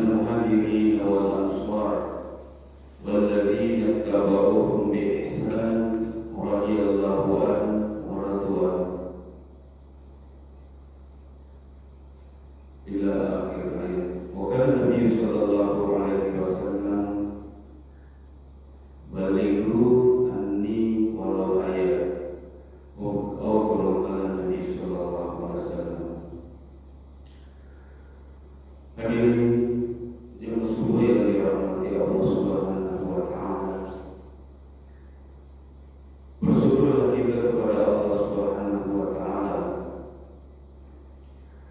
المهاجرين والأنصار والذين اتبعوهم بإحسان رضي الله عنهم ورضوا عنه إلى آخر الآية. وكان النبي صلى الله عليه وسلم بلغوا عني ولو آية أو كما قال النبي صلى الله عليه وسلم. Hadirin yang semua yang dirahmati Allah Subhanahu wa Ta'ala, bersyukurlah kita kepada Allah Subhanahu wa Ta'ala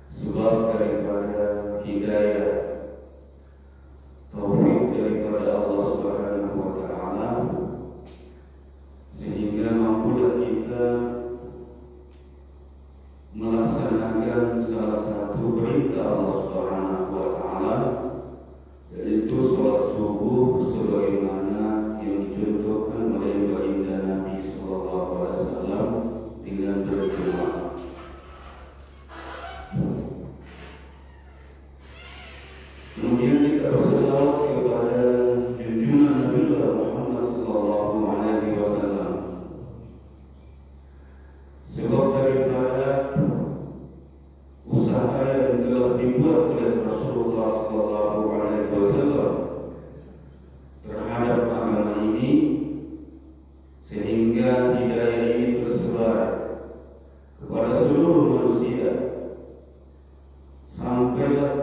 sebab daripada hidayah taufik daripada Allah Subhanahu wa Ta'ala sehingga mampulah kita melaksanakan salah satu perintah Allah Subhanahu wa Ta'ala, yaitu salat subuh sebagaimana yang dicontohkan oleh baginda Nabi sallallahu alaihi wasallam dengan berjamaah. Kemudian kita berselawat kepada junjungan Nabi Muhammad sallallahu alaihi wasallam. Sebab daripada usaha yang telah dibuat oleh Rasulullah sallallahu alaihi wasallam terhadap agama ini, sehingga hidayah ini tersebar kepada seluruh manusia, sampailah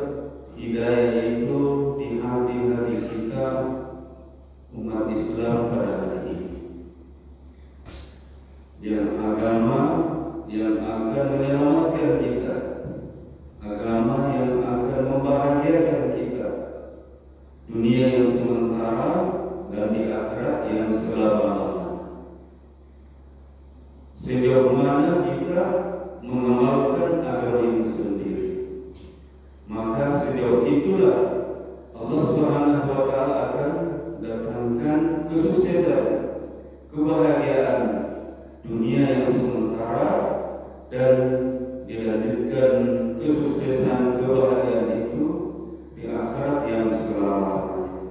hidayah itu di hati-hati kita umat Islam pada hari ini. Yang agama yang akan menyelamatkan kita, agama yang akan membahagiakan kita, dunia yang sementara dan di akhirat yang selama-lamanya. Sejauh mana kita mengamalkan agama ini sendiri, maka sejauh itulah Allah Subhanahu wa Ta'ala akan datangkan kesuksesan, kebahagiaan dunia yang sementara, dan dilanjutkan kesuksesan kebahagiaan itu di akhirat yang selama-lamanya.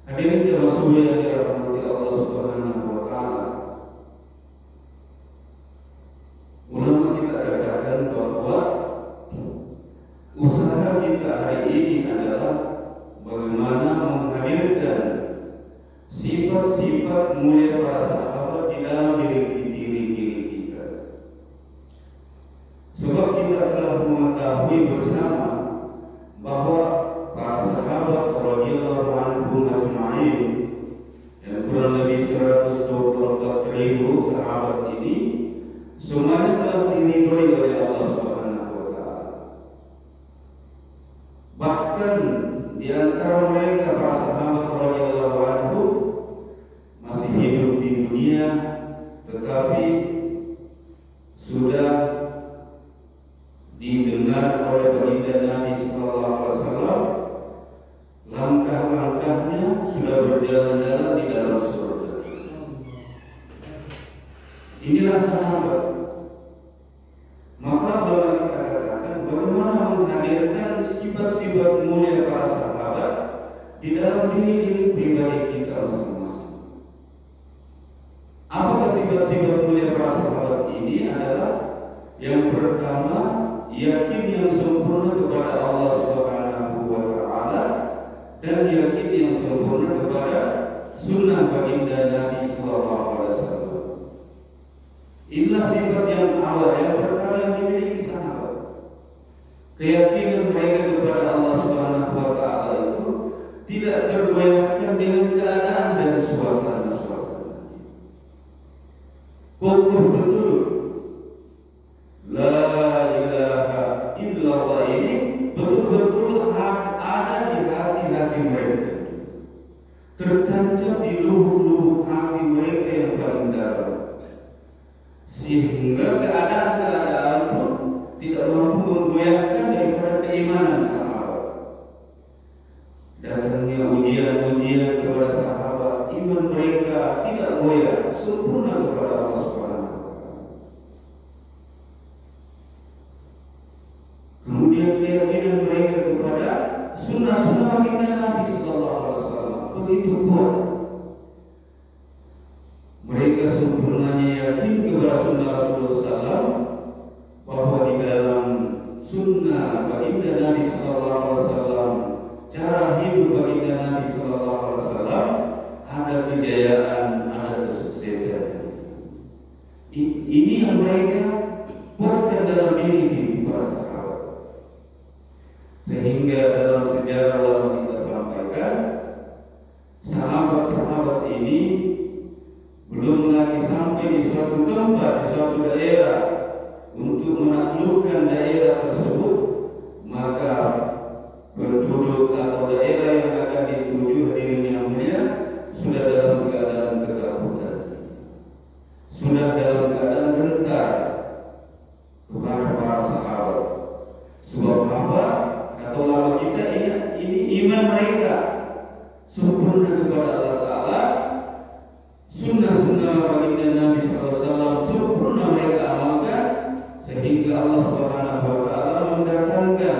Hadirin jemaah sekalian yang dirahmati Allah Subhanahu wa Ta'ala, ulama kita katakan bahwa usaha kita hari ini adalah bagaimana menghadirkan sifat-sifat mulia para sahabat di dalam diri kita. Sebab kita telah mengetahui bersama bahwa para sahabat radhiyallahu anhum ajma'in, yang kurang lebih 124.000 sahabat ini, semuanya telah diridhoi oleh Allah Subhanahu wa Ta'ala. Bahkan di antara mereka para sahabat radhiyallahu anhum masih hidup di dunia, tetapi sudah didengar oleh baginda Nabi sallallahu alaihi wasallam, langkah-langkahnya sudah berjalan-jalan di dalam surga. Inilah sahabat. Maka dalam kita katakan bagaimana menghadirkan sifat-sifat mulia para sahabat di dalam diri pribadi kita masing-masing. Apakah sifat-sifat mulia para sahabat ini? Adalah yang pertama, yakin yang sempurna kepada Allah Subhanahu wa Ta'ala dan yakin yang sempurna kepada sunnah baginda Nabi sallallahu alaihi wasallam. Inilah sifat yang awal, yang pertama yang dimiliki sahabat. Keyakinan mereka kepada Allah Subhanahu wa Ta'ala itu tidak tergoyahkan dengan keadaan dan suasana-suasana. Kokoh betul la ilaha illallah ini betul-betul ada di hati-hati mereka, tertancap di lubuk-lubuk hati mereka yang paling dalam, sehingga keadaan-keadaan pun tidak mampu menggoyahkan daripada keimanan sahabat. Datangnya ujian-ujian kepada sahabat, iman mereka tidak goyah, sempurna kepada Allah Subhanahu wa Ta'ala. Kemudian keyakinan begitu kuat. Mereka sempurnanya yakin kepada sunnah Rasulullah SAW, bahwa di dalam sunnah baginda Nabi Sallallahu Alaihi Wasallam, cara hidup baginda Nabi Sallallahu Alaihi Wasallam, ada kejayaan, ada kesuksesan. Ini yang mereka kuatkan dalam diri para sahabat. Sehingga dalam sejarah ulama kita sampaikan, sahabat-sahabat ini belum lagi sampai di suatu tempat, di suatu daerah, untuk menaklukkan daerah tersebut, maka penduduk atau daerah yang akan dituju hadirin yang mulia sudah dalam keadaan ketakutan, sudah dalam keadaan gentar kepada para sahabat. Sebab apa? Kata ulama kita, ini iman mereka sempurna kepada Allah Ta'ala, sunnah-sunnah baginda Nabi SAW sempurna mereka amalkan, sehingga Allah Subhanahu wa Ta'ala mendatangkan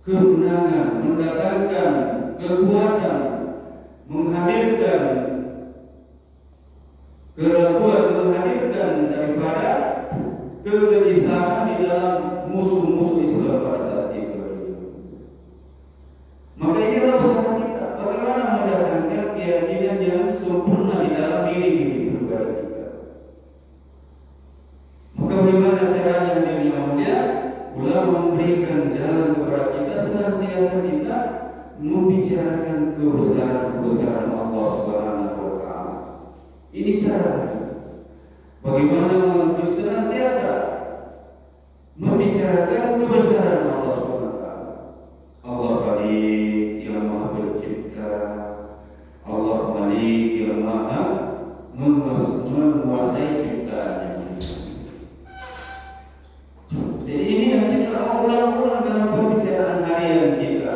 kemenangan, mendatangkan kekuatan, menghadirkan keraguan, menghadirkan daripada kegelisahan di dalam musuh-musuh Islam pada saat itu. Maka inilah usaha kita, bagaimana mendatangkan keyakinan yang sempurna di dalam diri pribadi kita. Maka bagaimana caranya diri yang mulia? Ulama memberikan jalan kepada kita, senantiasa kita membicarakan kebesaran Allah Subhanahu wa Ta'ala. Ini caranya. Bagaimana senantiasa membicarakan kebesaran Allah Subhanahu wa Ta'ala. Allah Khalik yang Maha Pencipta, Allah Malik yang Maha menguasai ciptaannya. Jadi ini yang kita ulang-ulang dalam pembicaraan harian kita.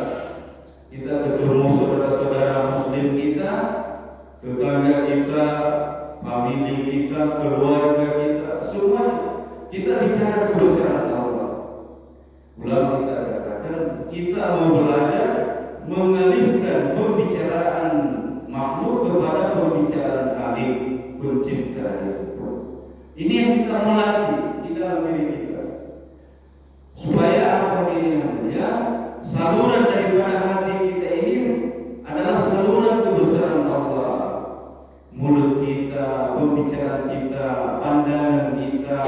Kita ketemu saudara-saudara Muslim kita, tetangga kita, famili kita, keluarga kita, semua kita bicara kebesaran Allah. Ulama kita katakan, kita mau belajar mengalihkan pembicaraan makhluk kepada pembicaraan Khalik, Pencipta. Ini yang kita melatih di dalam diri kita, supaya apa ini ya, saluran daripada hati kita ini adalah saluran kebesaran Allah. Mulut kita, pembicaraan kita, pandangan kita,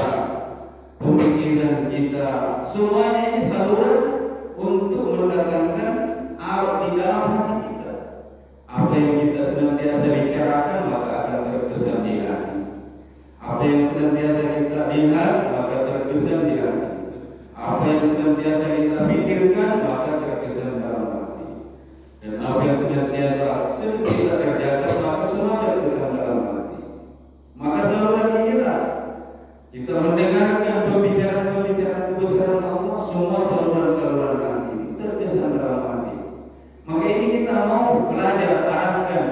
pemikiran kita, semuanya ini saluran untuk mendatangkan arah di dalam hati kita. Apa yang kita senantiasa bicarakan maka akan terkesan di hati. Apa yang senantiasa kita lihat maka terkesan di hati. Apa yang senantiasa kita pikirkan maka terkesan dalam hati. Dan apa yang senantiasa kita kerjakan maka semua terkesan dalam hati. Maka saluran inilah kita mendengarkan pembicaraan-pembicaraan kebesaran Allah, semua saluran-saluran hati terkesan dalam hati. Maka ini kita mau belajar arahkan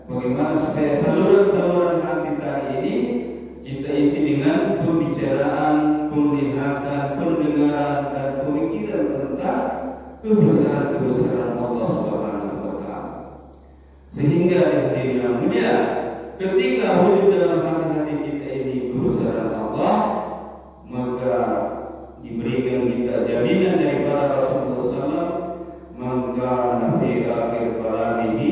bagaimana supaya saluran-saluran hati tadi ini kita isi dengan pembicaraan, penglihatan, pendengaran dan pemikiran tentang kebesaran-kebesaran Allah Subhanahu wa Ta'ala. Sehingga yang mulia, ketika wujud dalam hati-hati kita ini kebesaran Allah, maka diberikan kita jaminan daripada Rasulullah SAW, maka nabi akhir kalamihi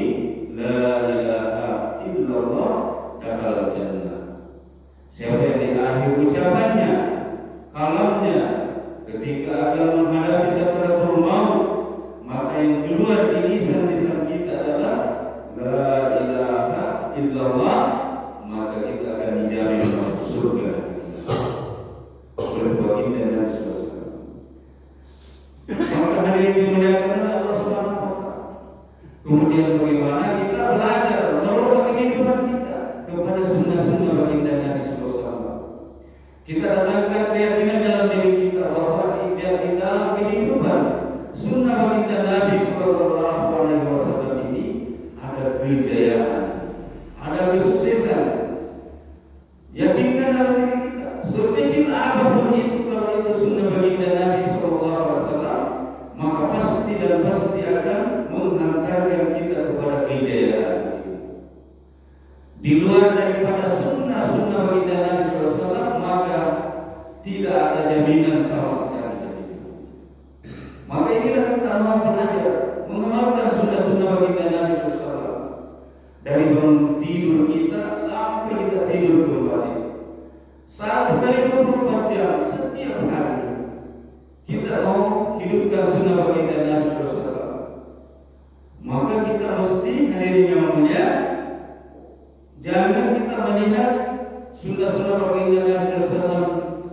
la ilaha illallah dakhala jannah. Siapa yang di akhir ucapannya, kalamnya, ketika akan menghadapi sakratul maut, maka yang keluar di lisan-lisan kita adalah la ilaha illallah, maka kita akan dijamin masuk surga oleh baginda dan Rasulullah. Maka hari ini dimuliakan oleh Allah Subhanahu wa Ta'ala. Kemudian bagaimana kita belajar merubah kehidupan kita kepada sunnah-sunnah baginda Nabi SAW. Kita datangkan keyakinan dalam diri kita bahwa di dalam kehidupan sunnah baginda Nabi SAW ini ada kejayaan, ada kesuksesan. Yakinkan dalam diri kita, sekecil apapun itu, kalau itu sunnah baginda Nabi SAW, maka pasti dan pasti akan mau belajar mengamalkan sunnah-sunnah baginda Nabi SAW. Dari bangun tidur kita sampai kita tidur kembali, 1 kali 24 jam setiap hari kita mau hidupkan sunnah baginda Nabi SAW. Maka kita mesti, hadirin yang mulia, jangan kita melihat sunnah-sunnah baginda Nabi SAW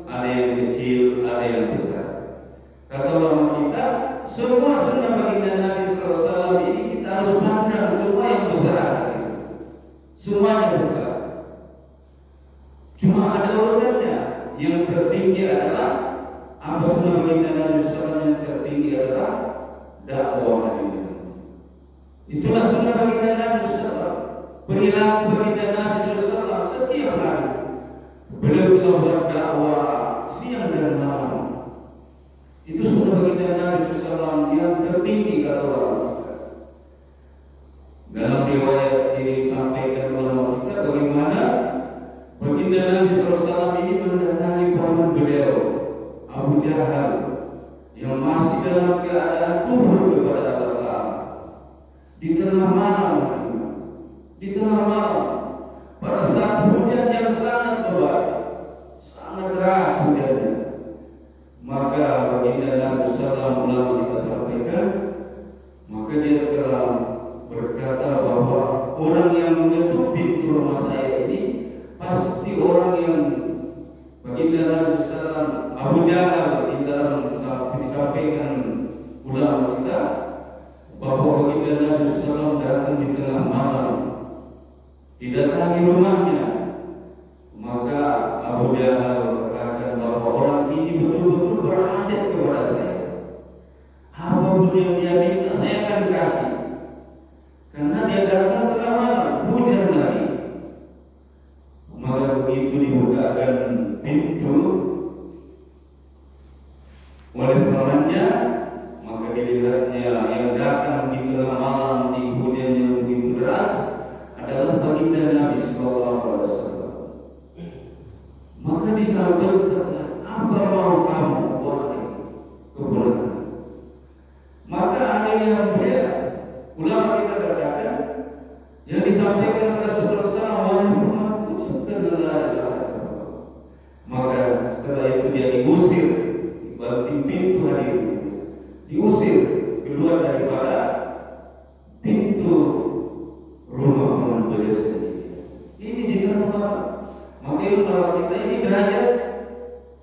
ada yang kecil, ada yang besar. Kata ulama kita, semua sunnah baginda Nabi SAW ini kita harus pandang semua yang besar, semua yang besar. Cuma ada urutannya. Yang tertinggi adalah apa? Sunnah baginda Nabi SAW yang tertinggi adalah dakwah ini. Itulah sunnah baginda Nabi SAW. Perilaku baginda Nabi SAW setiap hari. Beliau telah berdakwah siang dan malam. Itu sunnah baginda Nabi SAW yang tertinggi kata ulama. Dalam riwayat ini disampaikan ulama kita bagaimana baginda Nabi SAW ini mendatangi paman beliau Abu Jahal yang masih dalam keadaan kufur kepada Allah di tengah malam. Di tengah malam, pada saat hujan yang sangat lebat, sangat deras hujannya, maka baginda Nabi SAW ulama kita sampaikan, maka dia telah berkata bahwa orang yang mengetuk pintu rumah saya ini pasti orang yang baginda Nabi SAW Abu Jahal di dalam disampaikan ulama kita bahwa baginda Nabi SAW datang di tengah malam, didatangi rumahnya. Maka Abu Jahal berkata bahwa orang ini betul-betul berhajat kepada saya. Apapun yang dia minta saya akan kasih. Karena dia datang tengah malam, hujan lagi. Maka begitu dibukakan pintu oleh pamannya, maka dilihatnya yang datang di tengah malam di hujan yang begitu deras adalah baginda Nabi SAW. Maka disampaikan, apa mau kamu wahai keponakan? Maka akhirnya yang mulia, ulama kita katakan yang disampaikan Rasulullah SAW, wahai umatku, ucapkan la ilaha illallah. Maka setelah itu dia diusir, dibanting pintu hadir, diusir keluar daripada pintu rumah paman beliau sendiri. Ini di tengah malam. Maka ulama kita ini derajat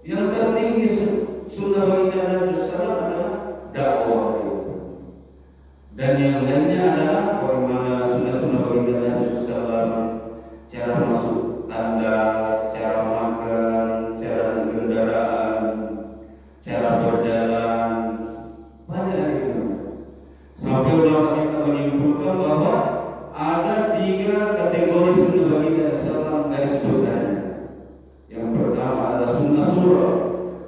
yang tertinggi sunnah baginda Nabi SAW adalah dakwah. Dan yang lainnya adalah bagaimana sunnah-sunnah baginda Nabi SAW, cara masuk tandas, cara makan, cara berkendaraan, cara berjalan, banyak itu. Sampai ulama kita menyimpulkan bahwa ada 3 kategori sunnah baginda SAW garis besar. Yang pertama adalah sunnah surah,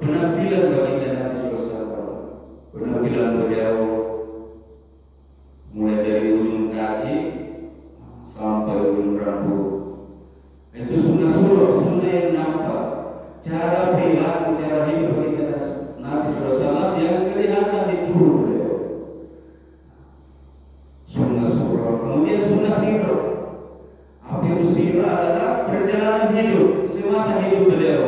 penampilan baginda Nabi SAW, penampilan beliau mulai dari ujung kaki sampai ujung rambut. Itu sunnah surah, sunnah yang nampak. Cara perilaku, cara hidup baginda Nabi SAW yang kelihatan di tubuh beliau. Sunnah surah. Kemudian sunnah sirah. Apa itu sirah? Adalah perjalanan hidup semasa hidup beliau.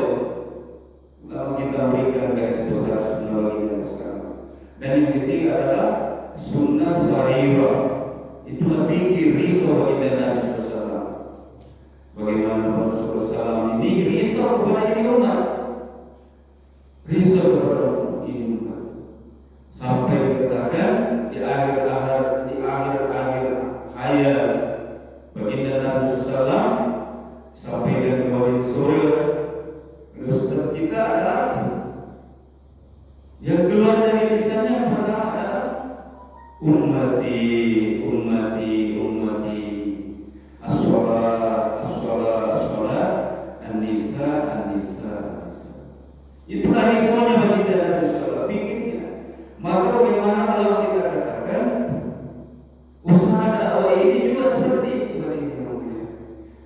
Lalu kita berikan garis besar sunnah baginda sekarang. Dan yang ketiga adalah sunnah sarirah. Itulah pikir risau baginda Nabi SAW. Bagaimana Rasulullah SAW ini risau kepada ini umat, risau kepada ini umat, sampai dikatakan di akhir hayat baginda Nabi SAW sampai dengan kemarin sore, Ustaz kita adalah yang keluar dari lisannya yang pertama adalah ummati, ummati, ummati, as-sholat, as-sholat, as-sholat, an-nisa, an-nisa. Itulah risaunya baginda Nabi SAW, pikirnya. Maka bagaimana kalau kita katakan usaha dakwah ini juga seperti itu.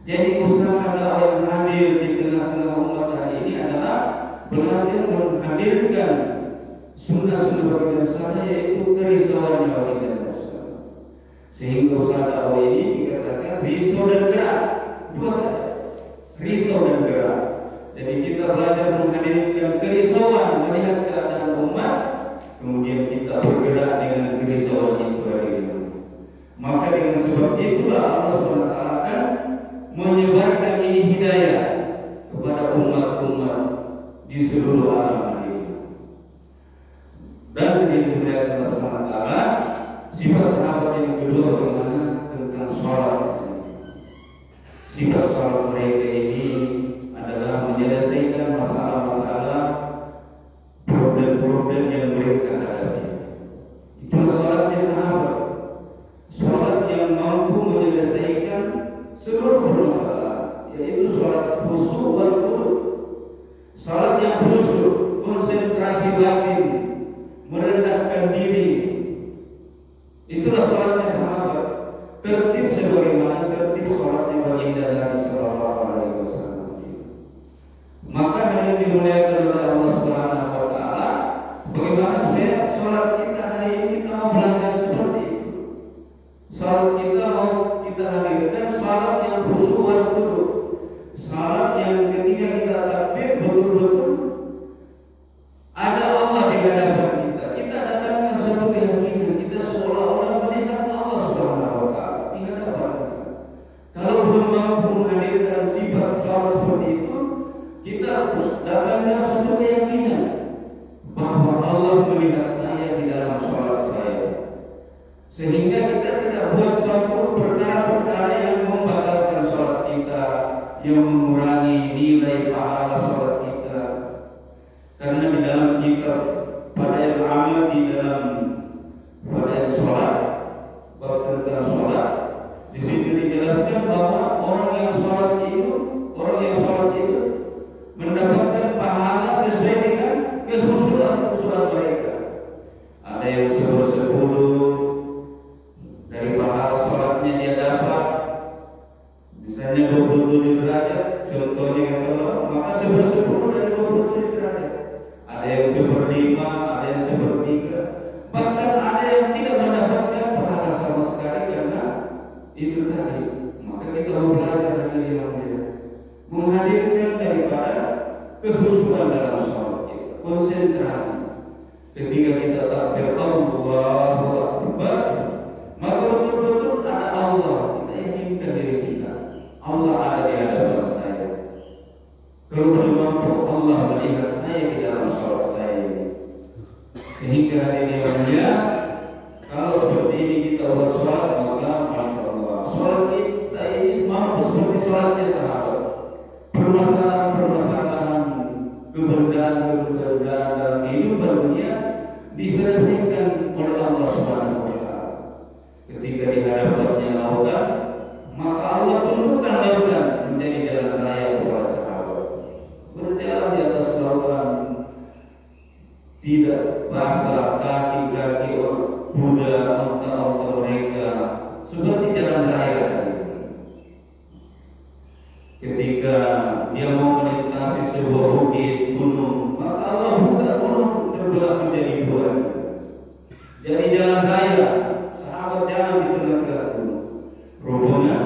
Jadi usaha dakwah yang hadir di tengah-tengah umat hari ini adalah belajar menghadirkan sunnah-sunnah baginda sana, yaitu kerisauannya baginda Musa. Sehingga Ustaz Dakwah ini dikatakan risau dan gerak, dua saja, risau dan gerak. Jadi kita belajar menghadirkan kerisauan melihat keadaan umat, kemudian kita bergerak dengan kerisauan itu hari ini. Maka dengan sebab itulah Allah SWT akan menyebarkan ini hidayah kepada umat-umat di seluruh alam ini. Dan dimuliakan Allah SWT, sifat sahabat yang kedua bagaimana tentang sholat. Sifat sholat mereka ini adalah menyelesaikan masalah-masalah, problem-problem yang mereka hadapi. Itulah sholatnya sahabat. Sholat yang mampu menyelesaikan seluruh permasalahan, yaitu sholat khusyuk wal khusyu'. Sholat yang khusyuk, konsentrasi batin, merendahkan diri. Itulah sholatnya sahabat. Tertib sebagaimana tertib sholatnya baginda Nabi sallallahu alaihi wasallam. Maka hari ini dimuliakan oleh Allah Subhanahu wa taala, bagaimana supaya sholat kita hari ini kita mau belajar seperti itu. Sholat kita mau kita hadirkan sholat yang khusyuk wal khusyu'. Sholat yang ketika kita takbir betul-betul ada Allah di hadapan kita. Kita datangkan satu keyakinan, kita seolah-olah melihat Allah Subhanahu wa taala di hadapan kita. Kalau belum mampu menghadirkan sifat sholat seperti itu, kita datangkan satu keyakinan bahwa Allah melihat saya di dalam sholat saya. Sehingga kita tidak buat suatu perkara-perkara yang membatalkan sholat kita, yang mengurangi nilai pahala sholat kita. Karena di dalam kitab Fadail Amal, di dalam Fadail Sholat, bab tentang sholat, di situ dijelaskan bahwa orang yang sholat itu mendapatkan pahala sesuai dengan kekhusyuan mereka. Ada yang 10 dari pahala sholatnya dia dapat, misalnya 27 derajat, contohnya yang tolong, maka 10 dari 27 derajat. Ada yang 1/5, ada yang 1/3, bahkan ada yang tidak mendapatkan pahala sama sekali karena itu tadi. Maka kita harus belajar dari yang mulia, menghadirkan daripada kekhusyuan dalam sholat kita, konsentrasi. Ketika kita takbir Allahu Akbar, maka betul-betul ada Allah. Kita yakinkan diri kita, Allah ada di hadapan saya. Kalau belum mampu, Allah melihat saya di dalam sholat saya ini. Sehingga hadirin yang mulia, kalau seperti ini kita buat sholat, maka Masya Allah, sholat kita ini mampu seperti sholatnya sahabat. Permasalahan-permasalahan, keberadaan dalam kehidupan dunia diselesaikan oleh Allah Subhanahu wa taala. Ketika di hadapannya lautan, maka Allah tundukkan lautan menjadi jalan raya para sahabat. Berjalan di atas lautan, tidak basah kaki-kaki kuda, unta-unta mereka, seperti jalan raya. Ketika dia mau melintasi sebuah bukit gunung, maka Allah buka gunung terbelah menjadi dua, jadi jalan raya. Sahabat jalan di tengah-tengah gunung, rombongan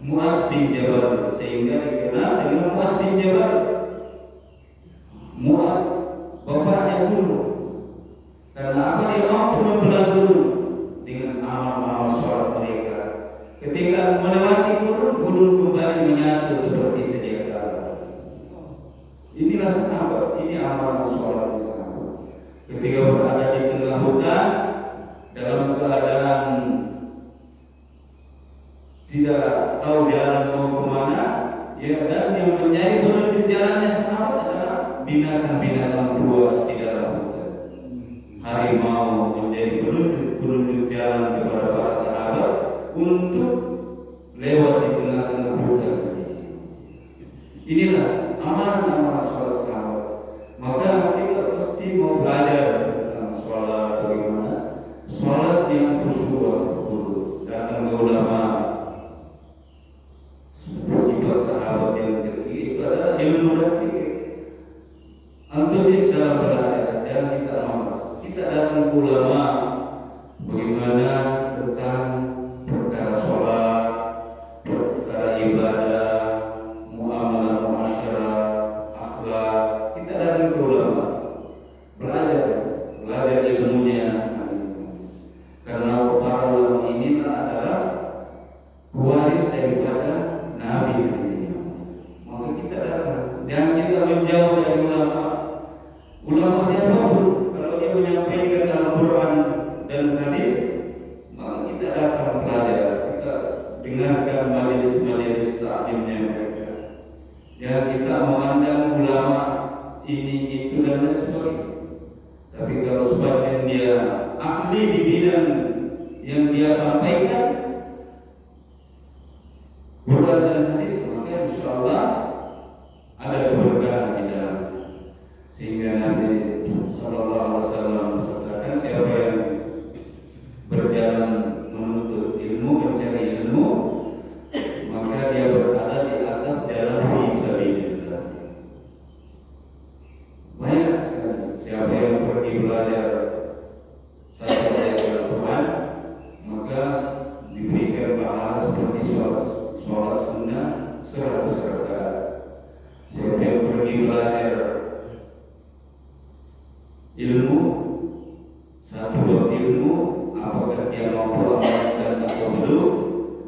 Muaz bin Jabal, sehingga dikenal dengan Muaz bin Jabal. Muaz bapaknya gunung. Karena apa? Dia mampu membelah gunung dengan amal-amal sholat mereka. Ketika melewati gunung, gunung kembali menyatu seperti sedia kala. Inilah sahabat, ini amal sholat sahabat. Ketika berada di tengah hutan, dalam keadaan tidak tahu jalan mau kemana, ya, dan yang menjadi penunjuk jalannya sahabat adalah binatang-binatang buas di dalam hutan. Harimau menjadi penunjuk jalan kepada para sahabat untuk lewat di tengah-tengah hutan. Inilah amal-amal sholat sahabat. Maka kita pasti mau belajar tentang sholat, bagaimana sholat yang khusyuk, datang ke ulama. Sifat sahabat yang ketiga itu adalah ilmu dan fikih, antusias dalam belajar dan kita malas. kita datang ke ulama bagaimana tentang perkara sholat, perkara ibadah, muamalah muasyarah, akhlak. Kita datang ke ulama, belajar ilmunya. Karena para ulama ini adalah waris daripada Nabi. Maka kita datang. Jangan kita menjauh dari ulama. Ulama siapapun, kalau dia menyampaikan dalam Quran dan hadis, maka kita datang belajar. Kita dengarkan majelis-majelis taklimnya mereka. Jangan kita memandang ulama ini itu dan lain sebagainya. Tapi kalau sebagian dia ahli di bidang yang dia sampaikan Quran dan hadis, maka insya Allah ada keberkahan di dalam. Sehingga Nabi Sallallahu Alaihi Wasallam mengatakan siapa yang berjalan menuntut ilmu, mencari ilmu, maka dia berada di atas jalan fisabilillah. Banyak sekali siapa yang pergi belajar satu ayat Al-Quran, maka diberikan pahala seperti sholat sunnah 100 rakaat. Siapa yang pergi belajar ilmu, satu buah ilmu, apakah dia mampu amalkan atau belum,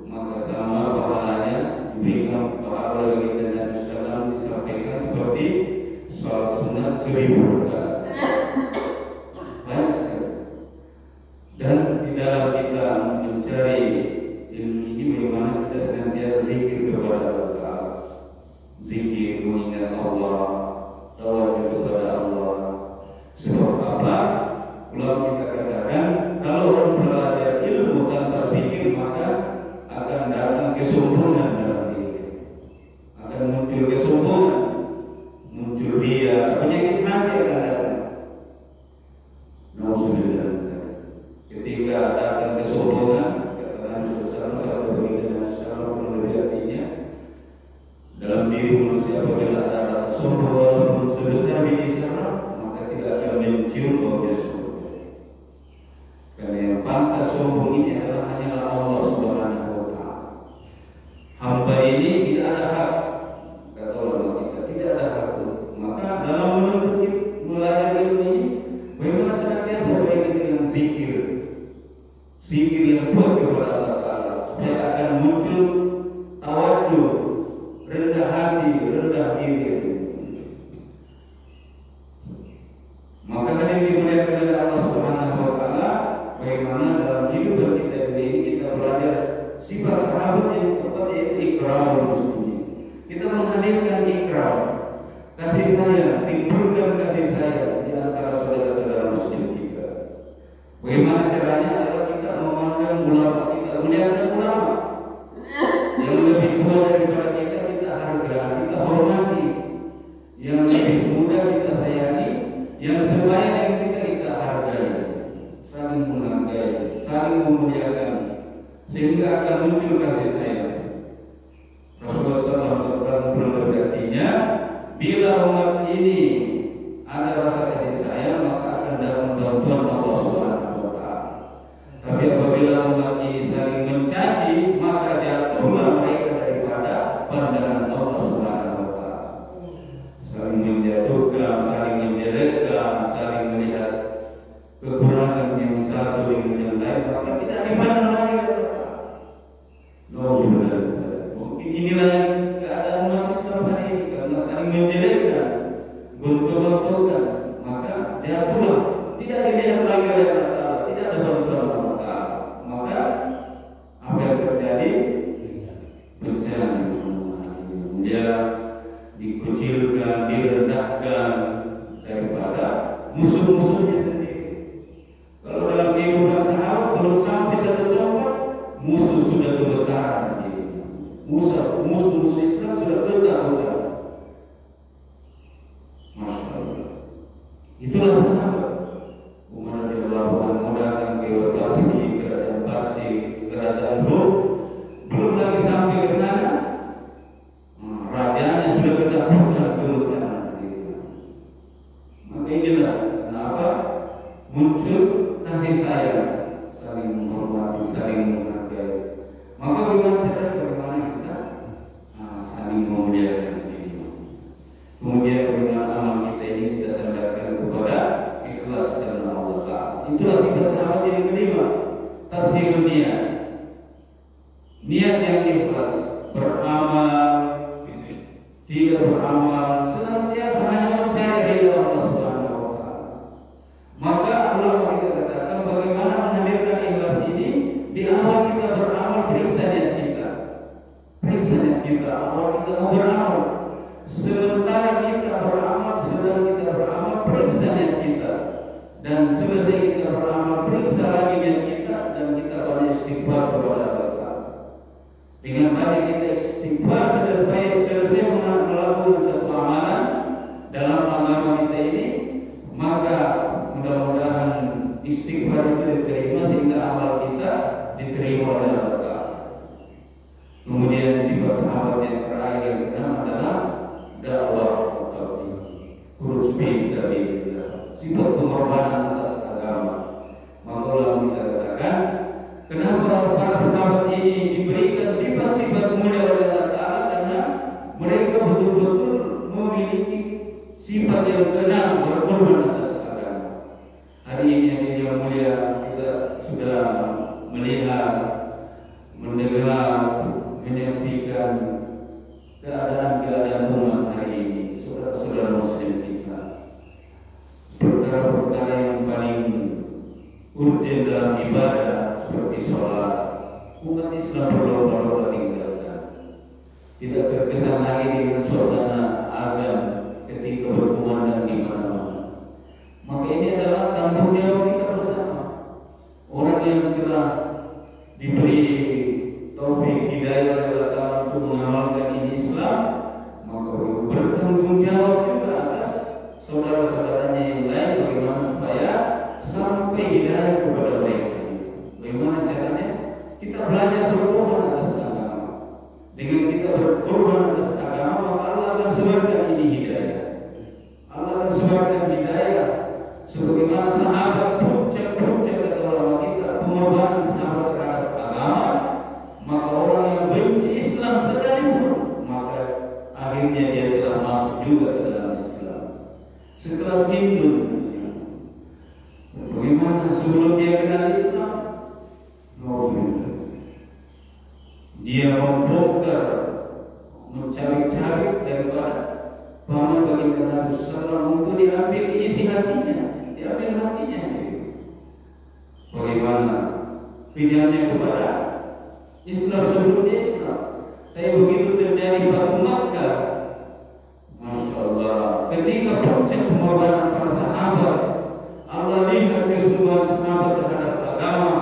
maka sama pahalanya diberikan pahala bagi Nabi Sallam disampaikan seperti sholat sunnah 1000 rakaat. Banyak sekali. Dan di dalam kita mencari ilmu ini bagaimana kita senantiasa zikir kepada Allah, zikir mengingat Allah, tawadhu kepada Allah. Sebab apa? Ulama kita katakan kalau orang belajar ilmu tanpa zikir maka akan datang kesombongan dalam diri, akan muncul kesombongan, muncul ria, penyakit hati akan datang. Nauzubillah. Ketika datang kesombongan, kata Nabi Sallallahu Alaihi Wasallam lebih artinya dalam diri manusia apabila ada rasa sombong walaupun sebesar biji zarah, maka tidak akan mencium baunya surga. Karena yang pantas sombong ini adalah hanyalah Allah Subhanahu Wa Taala. Hamba ini tidak ada hak, kata ulama kita, tidak ada hak. Maka dalam menuntut belajar ilmu ini, bagaimana senantiasa baik dengan zikir, zikir yang kuat kepada Allah Taala, supaya akan muncul tawadhu, rendah hati, rendah diri. Maka yang dimuliakan oleh Allah Subhanahu Wa Taala, bagaimana dalam hidup kita ini kita belajar sifat sahabat yang tepat, yaitu ikramul muslimin. Kita menghadirkan ikram, kasih sayang, timbulkan kasih sayang di antara saudara-saudara muslim kita. Bagaimana caranya adalah kita memandang ulama, kita muliakan ulama yang lebih tua daripada kita, kita hargai, kita hormati. Yang lebih muda kita sayangi, yang sebaik yang kita hargai, saling menghargai, saling memuliakan, sehingga akan muncul kasih sayang. Rasulullah SAW berartinya, bila umat ini ada rasa kasih sayang, maka akan datang bantuan Allah Subhanahu Wa Taala. Tapi apabila umat ini saling mencaci, maka jatuhlah mereka daripada pandangan Allah Subhanahu Wa Taala. Saling menjatuhkan, saling menjelekkan, saling melihat kekurangan yang satu dengan yang lain, maka tidak dipandang lagi oleh Allah. Mungkin inilah keadaan umat Islam hari ini, karena saling menjelekkan, gontok-gontokan, maka jatuhlah, tidak dilihat lagi oleh Allah, tidak ada bantuan Allah. Maka apa yang terjadi? Bencana. Dia dikucilkan, direndahkan daripada musuh-musuhnya sendiri. Kalau dalam kehidupan sahabat belum sampai satu tempat, musuh sudah gemetaran. Musuh Islam sudah ketakutan. Masya Allah. Itulah sahabat. Umar radhiyallahu anhu muncul kasih sayang, saling menghormati, saling menghargai. Maka bagaimana kita saling memuliakan diri. Kemudian bagaimana amal kita ini kita sandarkan kepada ikhlas karena Allah Ta'ala. Itulah sifat sahabat yang kelima, tashilun niat. Niat yang ikhlas, beramal, tidak beramal, senantiasa hanya mencari ridha Allah Subhanahu wa Ta'ala. Maka ulama kita katakan bagaimana menghadirkan ikhlas ini di awal kita beramal, periksa niat kita. Periksa niat kita, awal kita mau beramal. Sementara kita beramal, sedang kita beramal, periksa niat kita. Dan selesai kita beramal, periksa lagi niat kita dan kita banyak istighfar kepada Allah Ta'ala. Dengan banyak kita istighfar selesai melakukan satu amalan dalam agama kita ini, maka mudah-mudahan istighfar itu diterima sehingga amal kita diterima oleh Allah Ta'ala. Kemudian sifat sahabat yang terakhir yang keenam adalah dakwah atau khuruz fi sabilillah, sifat pengorbanan atas agama. Maka ulama kita katakan, kenapa para sahabat ini diberikan sifat-sifat mulia oleh Allah Ta'ala? Karena mereka betul-betul memiliki sifat yang keenam, berkorban atas agama. Hari ini yang mulia kita sudah melihat, mendengar, menyaksikan keadaan umat hari ini, saudara-saudara muslim kita. Perkara-perkara yang paling urgent dalam ibadah seperti sholat, umat Islam berlomba-lomba tinggalkan. Tidak terkesan lagi dengan suasana azan ketika berkumandang di mana-mana. Maka ini adalah tanggung jawab kita bersama. Orang yang telah diberi taufik hidayah oleh Allah Ta'ala untuk mengamalkan ini Islam, maka bertanggung jawab juga atas saudara-saudaranya yang lain bagaimana supaya sampai hidayah kepada mereka. Bagaimana caranya? Kita belajar berkorban atas agama. Dengan kita berkorban atas agama, maka Allah akan sebarkan ini hidayah. Allah akan sebarkan hidayah. Sebagaimana sahabat puncak-puncak kata ulama kita, pengorbanan sahabat terhadap agama, maka orang yang benci Islam sekalipun, maka akhirnya dia telah masuk juga ke dalam Islam. Sekelas Hindu, bagaimana sebelum dia kenal Islam, dia membongkar, mencari-cari daripada paman baginda Nabi Sallallahu untuk diambil isi hatinya, diambil hatinya. Bagaimana kejamnya kepada Islam sebelumnya Islam. Tapi begitu terjadi Batu Makkah, Masya Allah, ketika puncak pengorbanan para sahabat, Allah lihat kesungguhan sahabat terhadap agama,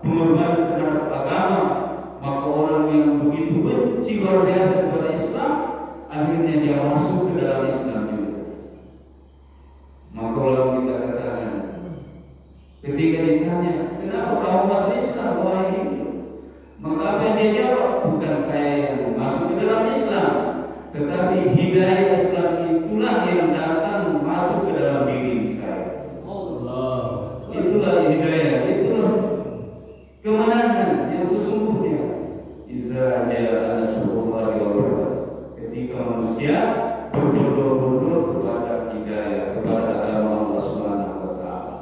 pengorbanan terhadap agama, maka orang yang begitu benci luar biasa kepada Islam, akhirnya dia masuk ke dalam Islam juga. Maka orang kita katakan, ketika ditanya, kenapa kamu masuk Islam? Wahai Hindu. Maka apa yang dia jawab? Bukan saya yang masuk ke dalam Islam, tetapi hidayah Islam itulah yang datang masuk ke dalam diri saya. Allah. Itulah hidayah, itulah kemenangan yang sesungguhnya. Iza ja'a nasrullahi wal fath. Ketika manusia berbondong-bondong kepada hidayah, kepada agama Allah Subhanahu wa Ta'ala.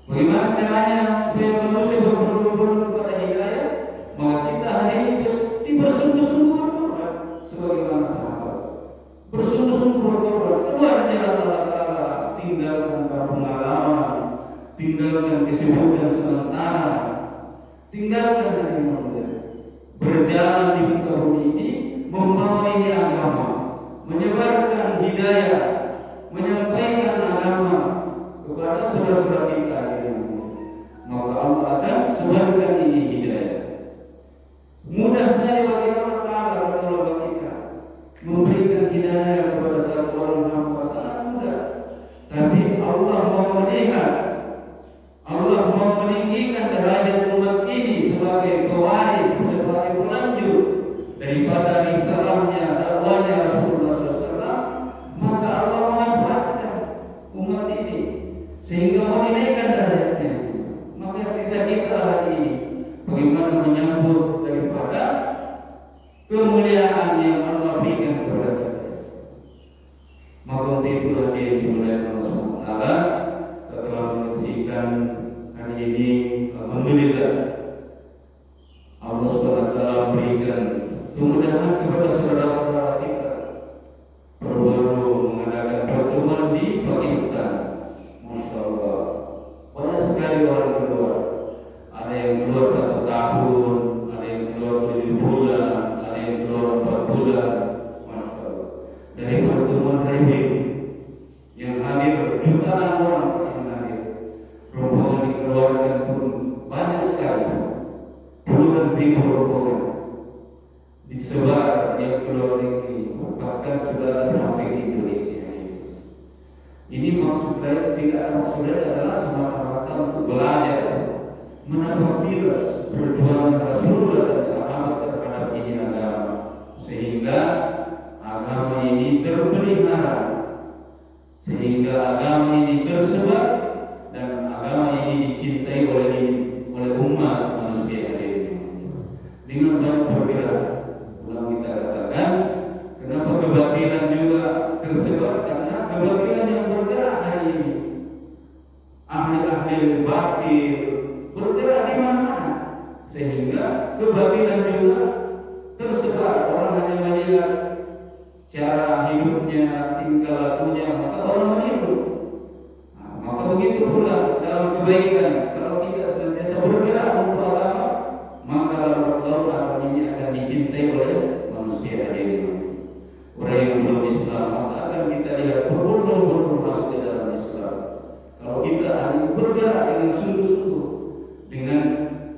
Bagaimana caranya supaya manusia berbondong-bondong kepada hidayah? Maka kita hari ini mesti bersungguh-sungguh berkorban sebagaimana sahabat. Bersungguh-sungguh berkorban, keluar jalan Allah Ta'ala, tinggalkan kampung halaman, tinggalkan kesibukan sementara, tinggalkan dari manusia. Berjalan di muka bumi ini, membawa ini agama, menyebarkan hidayah, menyampaikan agama kepada saudara-saudara kita. Maka Allah akan sebarkan ini hidayah. Mudah saja bagi Allah Ta'ala kalau kita memberikan hidayah kepada satu orang hamba, sangat mudah. Tapi Allah mau melihat, Allah mau meninggikan derajat umat ini sebagai pewaris, sebagai pelanjut daripada risalahnya, dakwahnya Rasulullah SAW. Maka Allah memanfaatkan umat ini sehingga meninaikkan membersihkan hari ini. Alhamdulillah Allah SWT berikan kemudahan kepada saudara-saudara kita baru mengadakan pertemuan di Pakistan. Masya Allah, banyak sekali orang keluar. Ada yang keluar 1 tahun, ada yang keluar 7 bulan, ada yang keluar 4 bulan. Masya Allah, dari pertemuan rahim yang hadir jutaan orang yang hadir, rombongan dikeluarkan pun banyak sekali, puluhan ribu rombongan disebar yang keluar negeri, bahkan sudah sampai di Indonesia. Ini maksudnya adalah semata-mata untuk belajar menapaki perjuangan Rasulullah dan sahabat terhadap ini agama, sehingga agama ini terpelihara, sehingga agama ini tersebar dan agama ini dicintai oleh umat manusia ini dengan banyak perbedaan. Ulang kita katakan, kenapa kebatilan juga tersebar? Karena kebatilan yang bergerak hari ini, ahli-ahli batil bergerak di mana-mana, sehingga kebatilan juga tersebar. Orang hanya melihat cara hidupnya, tingkah lakunya, maka orang meniru. Maka begitu pula dalam kebaikan, kalau kita senantiasa bergerak untuk agama, maka Allah ini akan dicintai oleh manusia ini. Orang yang belum Islam, maka akan kita lihat berbondong-bondong masuk ke dalam Islam. Kalau kita hanya bergerak dengan sungguh-sungguh, dengan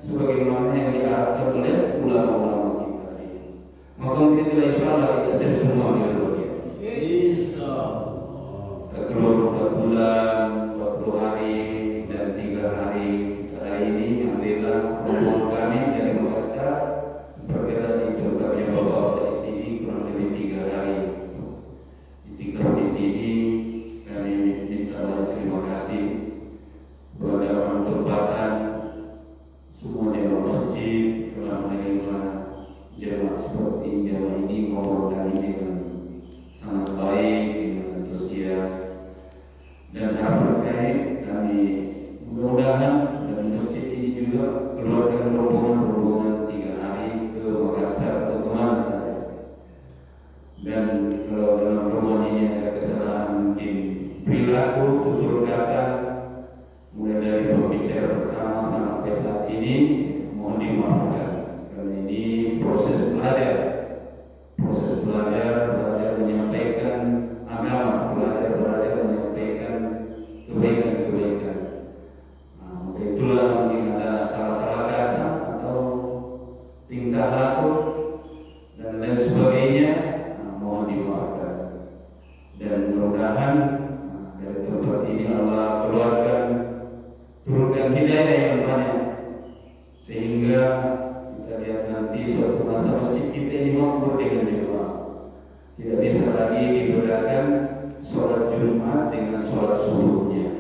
sebagaimana yang diarahkan oleh ulama-ulama kita ini, maka kita insyaallah kita siap semua dilakukan. Insyaallah. Keluar 4 bulan, 40 hari dan 3 hari. Hari ini alhamdulillah rombongan kami dari Makassar bergerak di tempatnya Bapak dari sini kurang lebih 3 hari. Ditinggal di sini, kami minta terima kasih kepada orang tempatan, semua jemaah masjid telah menerima jemaah seperti jemaah ini, ngobrol kami dengan sangat baik, dengan antusias, dan harapan kami mudah-mudahan dan masjid ini juga keluarkan rombongan 3 hari ke Makassar atau kemana saja. Dan kalau dalam rombongan ini ada kesalahan mungkin perilaku, tutur kata, mulai dari pembicara pertama sampai saat ini, mohon dimaafkan. Karena ini proses belajar menyampaikan agama, belajar menyampaikan kebaikan. Maka itulah mungkin ada salah-salah kata atau tingkah laku dan lain sebagainya, mohon dimaafkan. Dan mudah-mudahan dari tempat ini Allah turunkan hidayah yang banyak, sehingga kita lihat nanti suatu masa masjid kita ini makmur dengan jemaah. Tidak bisa lagi dibedakan sholat Jumat dengan sholat subuhnya.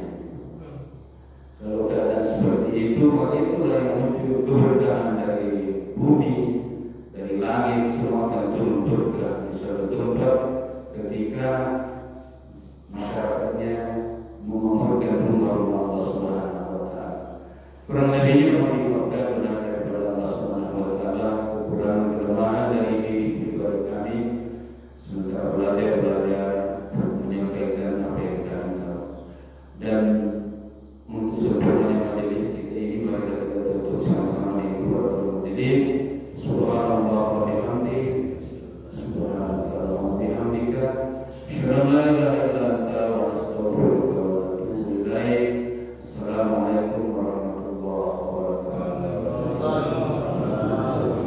Kalau keadaan seperti itu, maka itulah yang muncul keberkahan dari bumi, dari langit, semua akan turun berkah di suatu tempat ketika masyarakatnya memakmurkan rumah-rumah Allah Subhanahu wa Ta'ala. Kurang lebihnya mohon dimaafkan benar daripada Allah Subhanahu wa Ta'ala, kekurangan kelemahan dari diri pribadi kami sementara belajar menyampaikan apa yang kami tahu. Dan untuk sempurnanya majelis kita ini, mari kita tutup sama-sama di dua majelis. Subhanallah wa bihamdihi, subhanallah wa bihamdika, asyhadu an la ilaha illa anta